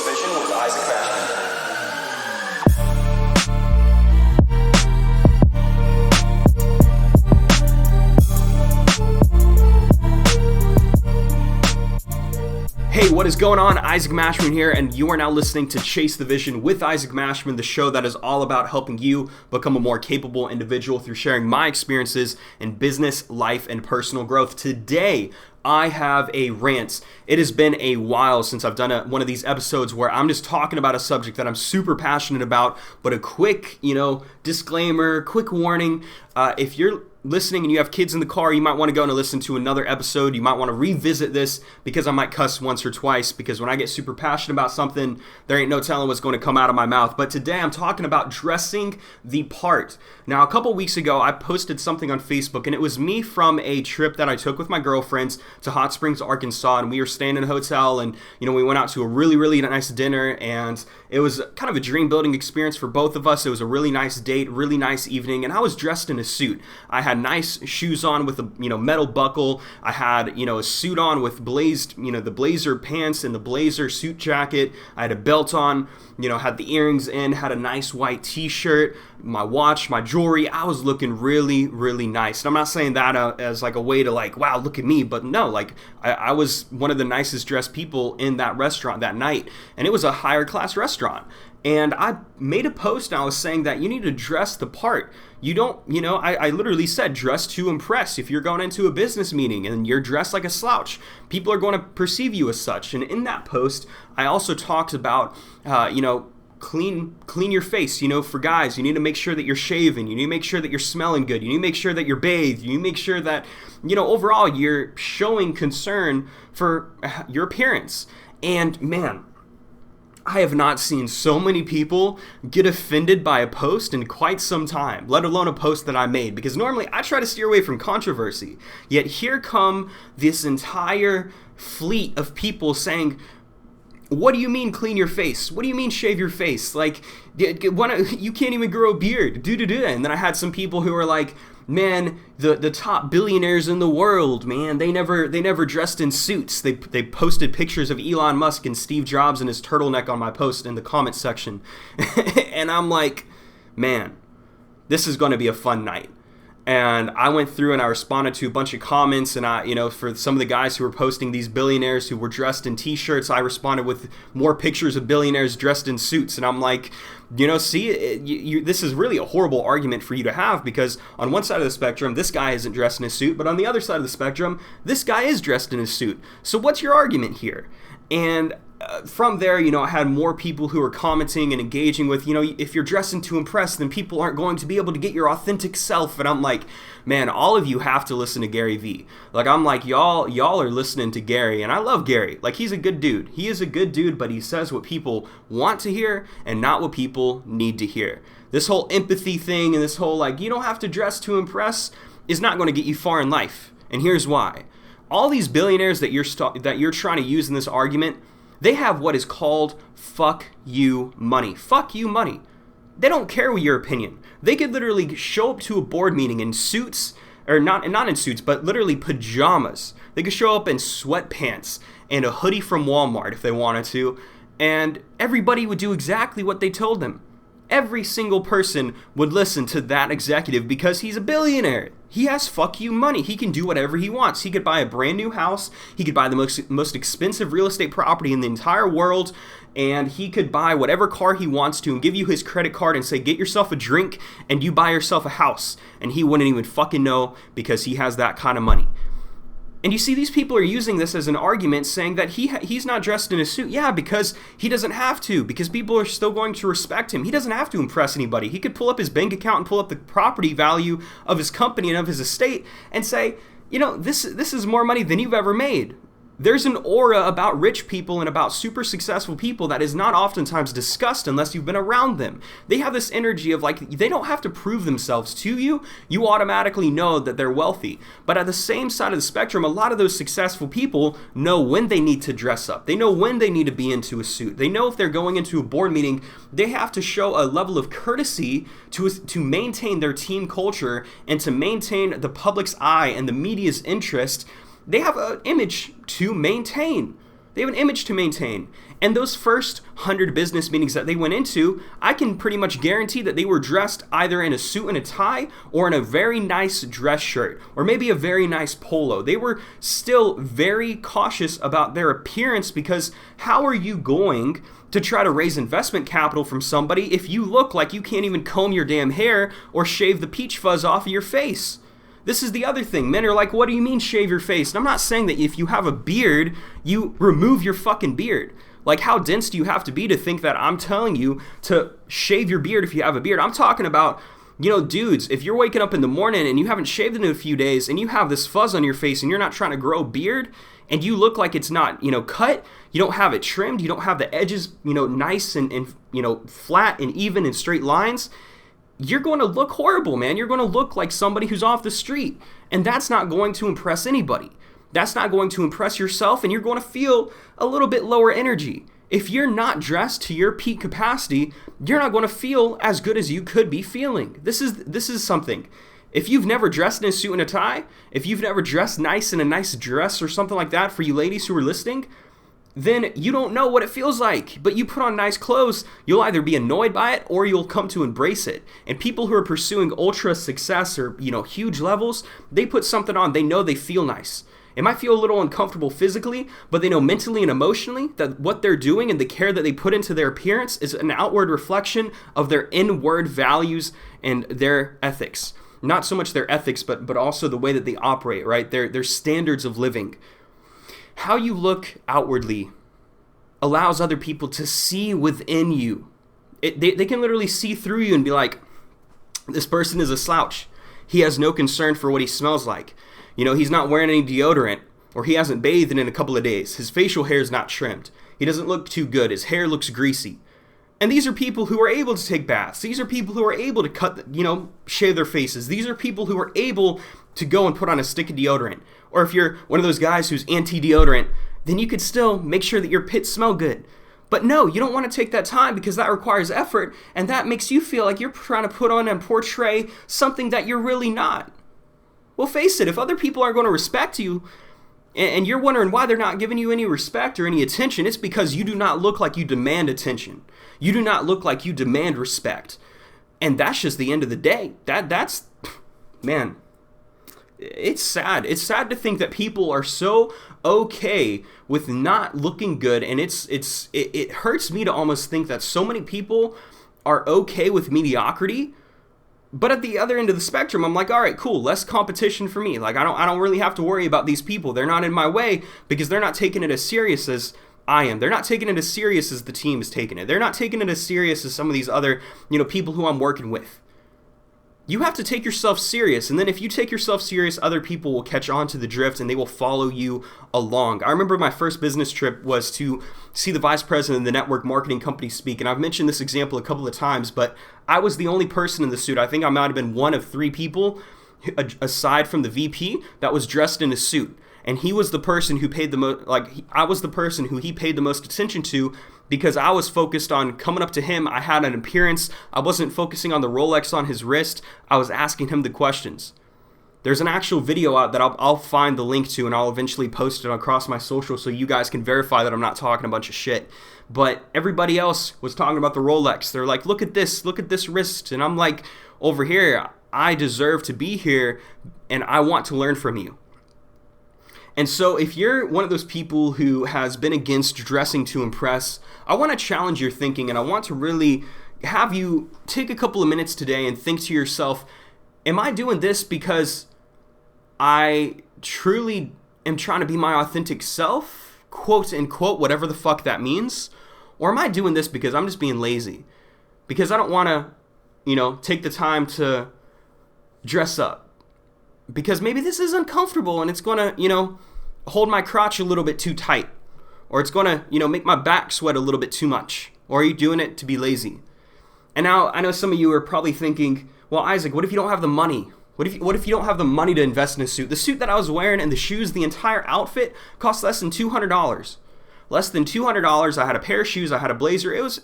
the Vision with Isaac Mashman. Hey, what is going on? Isaac Mashman here, and you are now listening to Chase the Vision with Isaac Mashman, the show that is all about helping you become a more capable individual through sharing my experiences in business, life, and personal growth. Today, I have a rant. It has been a while since I've done one of these episodes where I'm just talking about a subject that I'm super passionate about, but a quick, disclaimer, quick warning. If you're listening and you have kids in the car, you might want to go and listen to another episode. You might want to revisit this because I might cuss once or twice, because when I get super passionate about something, there ain't no telling what's going to come out of my mouth. But today I'm talking about dressing the part. Now, a couple weeks ago, I posted something on Facebook, and it was me from a trip that I took with my girlfriends to Hot Springs, Arkansas, and we were staying in a hotel, and we went out to a really, really nice dinner, and it was kind of a dream building experience for both of us. It was a really nice date, really nice evening, and I was dressed in a suit. I had nice shoes on with a metal buckle. I had a suit on with blazed the blazer pants and the blazer suit jacket. I had a belt on, had the earrings in, had a nice white t-shirt, my watch, my jewelry. I was looking really, really nice. And I'm not saying that as like a way to wow, look at me, but no, I was one of the nicest dressed people in that restaurant that night, and it was a higher class restaurant. And I made a post and I was saying that you need to dress the part. You don't, I literally said dress to impress. If you're going into a business meeting and you're dressed like a slouch, people are going to perceive you as such. And in that post, I also talked about, clean your face. For guys, you need to make sure that you're shaven. You need to make sure that you're smelling good. You need to make sure that you're bathed. You need to make sure that, overall you're showing concern for your appearance. And man, I have not seen so many people get offended by a post in quite some time, let alone a post that I made, because normally I try to steer away from controversy. Yet here come this entire fleet of people saying, what do you mean clean your face? What do you mean shave your face? You can't even grow a beard. And then I had some people who were like, man, the top billionaires in the world, man, they never dressed in suits. They posted pictures of Elon Musk and Steve Jobs and his turtleneck on my post in the comment section. And I'm like, man, this is going to be a fun night. And I went through and I responded to a bunch of comments, and for some of the guys who were posting these billionaires who were dressed in t-shirts, I responded with more pictures of billionaires dressed in suits. And I'm like, this is really a horrible argument for you to have, because on one side of the spectrum, this guy isn't dressed in a suit, but on the other side of the spectrum, this guy is dressed in a suit. So what's your argument here? And from there, I had more people who were commenting and engaging with, if you're dressing to impress, then people aren't going to be able to get your authentic self. And I'm like, man, all of you have to listen to Gary Vee. I'm like, y'all are listening to Gary, and I love Gary. He's a good dude. He is a good dude, but he says what people want to hear and not what people need to hear. This whole empathy thing and this whole, you don't have to dress to impress is not going to get you far in life. And here's why. All these billionaires that you're trying to use in this argument, they have what is called fuck you money. Fuck you money. They don't care what your opinion. They could literally show up to a board meeting in suits, or not in suits, but literally pajamas. They could show up in sweatpants and a hoodie from Walmart if they wanted to, and everybody would do exactly what they told them. Every single person would listen to that executive because he's a billionaire. He has fuck you money. He can do whatever he wants. He could buy a brand new house. He could buy the most expensive real estate property in the entire world. And he could buy whatever car he wants to and give you his credit card and say, get yourself a drink and you buy yourself a house. And he wouldn't even fucking know, because he has that kind of money. And you see, these people are using this as an argument, saying that he's not dressed in a suit. Yeah, because he doesn't have to, because people are still going to respect him. He doesn't have to impress anybody. He could pull up his bank account and pull up the property value of his company and of his estate and say, this is more money than you've ever made. There's an aura about rich people and about super successful people that is not oftentimes discussed unless you've been around them. They have this energy of they don't have to prove themselves to you. You automatically know that they're wealthy. But at the same side of the spectrum, a lot of those successful people know when they need to dress up. They know when they need to be into a suit. They know if they're going into a board meeting, they have to show a level of courtesy to maintain their team culture and to maintain the public's eye and the media's interest. They have an image to maintain. They have an image to maintain. And those first 100 business meetings that they went into, I can pretty much guarantee that they were dressed either in a suit and a tie or in a very nice dress shirt or maybe a very nice polo. They were still very cautious about their appearance, because how are you going to try to raise investment capital from somebody if you look like you can't even comb your damn hair or shave the peach fuzz off of your face? This is the other thing. Men are like, what do you mean shave your face? And I'm not saying that if you have a beard, you remove your fucking beard. Like, how dense do you have to be to think that I'm telling you to shave your beard if you have a beard? I'm talking about, dudes, if you're waking up in the morning and you haven't shaved in a few days and you have this fuzz on your face and you're not trying to grow a beard and you look like it's not, cut, you don't have it trimmed, you don't have the edges, nice and flat and even in straight lines, you're going to look horrible, man. You're going to look like somebody who's off the street. And that's not going to impress anybody. That's not going to impress yourself, and you're going to feel a little bit lower energy. If you're not dressed to your peak capacity, you're not going to feel as good as you could be feeling. This is something. If you've never dressed in a suit and a tie, if you've never dressed nice in a nice dress or something like that, for you ladies who are listening, then you don't know what it feels like. But you put on nice clothes, you'll either be annoyed by it or you'll come to embrace it. And people who are pursuing ultra success or, huge levels, they put something on, they know they feel nice. It might feel a little uncomfortable physically, but they know mentally and emotionally that what they're doing and the care that they put into their appearance is an outward reflection of their inward values and their ethics. Not so much their ethics, but also the way that they operate, right? Their standards of living. How you look outwardly allows other people to see within you. They can literally see through you and be like, this person is a slouch. He has no concern for what he smells like. He's not wearing any deodorant, or he hasn't bathed in a couple of days. His facial hair is not trimmed. He doesn't look too good. His hair looks greasy. And these are people who are able to take baths. These are people who are able to shave their faces. These are people who are able to go and put on a stick of deodorant. Or if you're one of those guys who's anti-deodorant, then you could still make sure that your pits smell good. But no, you don't want to take that time because that requires effort, and that makes you feel like you're trying to put on and portray something that you're really not. Well, face it, if other people aren't going to respect you, and you're wondering why they're not giving you any respect or any attention, it's because you do not look like you demand attention. You do not look like you demand respect. And that's just the end of the day. That's, man, it's sad. It's sad to think that people are so okay with not looking good, and it hurts me to almost think that so many people are okay with mediocrity. But at the other end of the spectrum, I'm like, all right, cool, less competition for me. Like, I don't really have to worry about these people. They're not in my way because they're not taking it as serious as I am. They're not taking it as serious as the team is taking it. They're not taking it as serious as some of these other, people who I'm working with. You have to take yourself serious, and then if you take yourself serious, other people will catch on to the drift and they will follow you along. I remember my first business trip was to see the vice president of the network marketing company speak, and I've mentioned this example a couple of times, but I was the only person in the suit. I think I might have been one of 3 people, aside from the VP, that was dressed in a suit. And he was the person who paid the most, I was the person who he paid the most attention to because I was focused on coming up to him. I had an appearance. I wasn't focusing on the Rolex on his wrist. I was asking him the questions. There's an actual video out that I'll find the link to, and I'll eventually post it across my social so you guys can verify that I'm not talking a bunch of shit. But everybody else was talking about the Rolex. They're like, look at this wrist. And I'm like, over here, I deserve to be here, and I want to learn from you. And so if you're one of those people who has been against dressing to impress, I want to challenge your thinking, and I want to really have you take a couple of minutes today and think to yourself, am I doing this because I truly am trying to be my authentic self, quote unquote, whatever the fuck that means? Or am I doing this because I'm just being lazy? Because I don't want to, take the time to dress up. Because maybe this is uncomfortable and it's going to, hold my crotch a little bit too tight. Or it's going to, make my back sweat a little bit too much. Or are you doing it to be lazy? And now I know some of you are probably thinking, well, Isaac, what if you don't have the money? What if you don't have the money to invest in a suit? The suit that I was wearing and the shoes, the entire outfit cost less than $200. Less than $200. I had a pair of shoes, I had a blazer. It was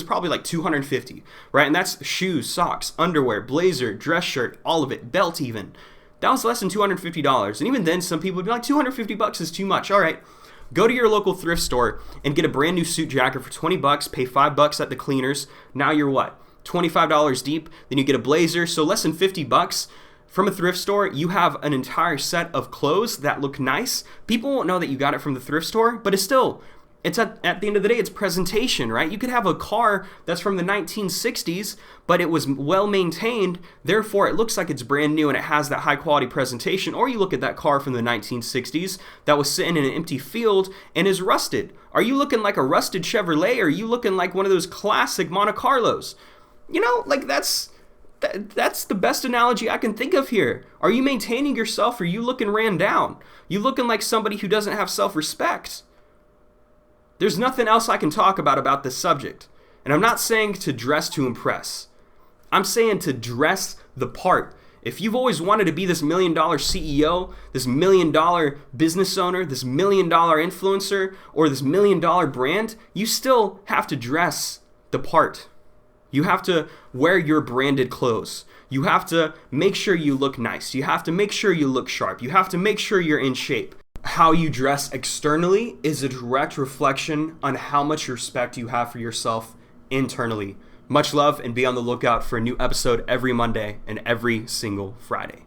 probably like $250, right? And that's shoes, socks, underwear, blazer, dress shirt, all of it, belt even. That was less than $250. And even then, some people would be like, $250 is too much. All right. Go to your local thrift store and get a brand new suit jacket for 20 bucks, pay $5 at the cleaners. Now you're what? $25 deep. Then you get a blazer, so less than 50 bucks. From a thrift store, you have an entire set of clothes that look nice. People won't know that you got it from the thrift store, but it's at the end of the day, it's presentation, right? You could have a car that's from the 1960s, but it was well maintained, therefore it looks like it's brand new and it has that high quality presentation. Or you look at that car from the 1960s that was sitting in an empty field and is rusted. Are you looking like a rusted Chevrolet, or are you looking like one of those classic Monte Carlos? Like that's the best analogy I can think of here. Are you maintaining yourself, or are you looking ran down? You looking like somebody who doesn't have self-respect? There's nothing else I can talk about this subject. And I'm not saying to dress to impress. I'm saying to dress the part. If you've always wanted to be this $1 million CEO, this $1 million business owner, this $1 million influencer, or this $1 million brand, you still have to dress the part. You have to wear your branded clothes. You have to make sure you look nice. You have to make sure you look sharp. You have to make sure you're in shape. How you dress externally is a direct reflection on how much respect you have for yourself internally. Much love, and be on the lookout for a new episode every Monday and every single Friday.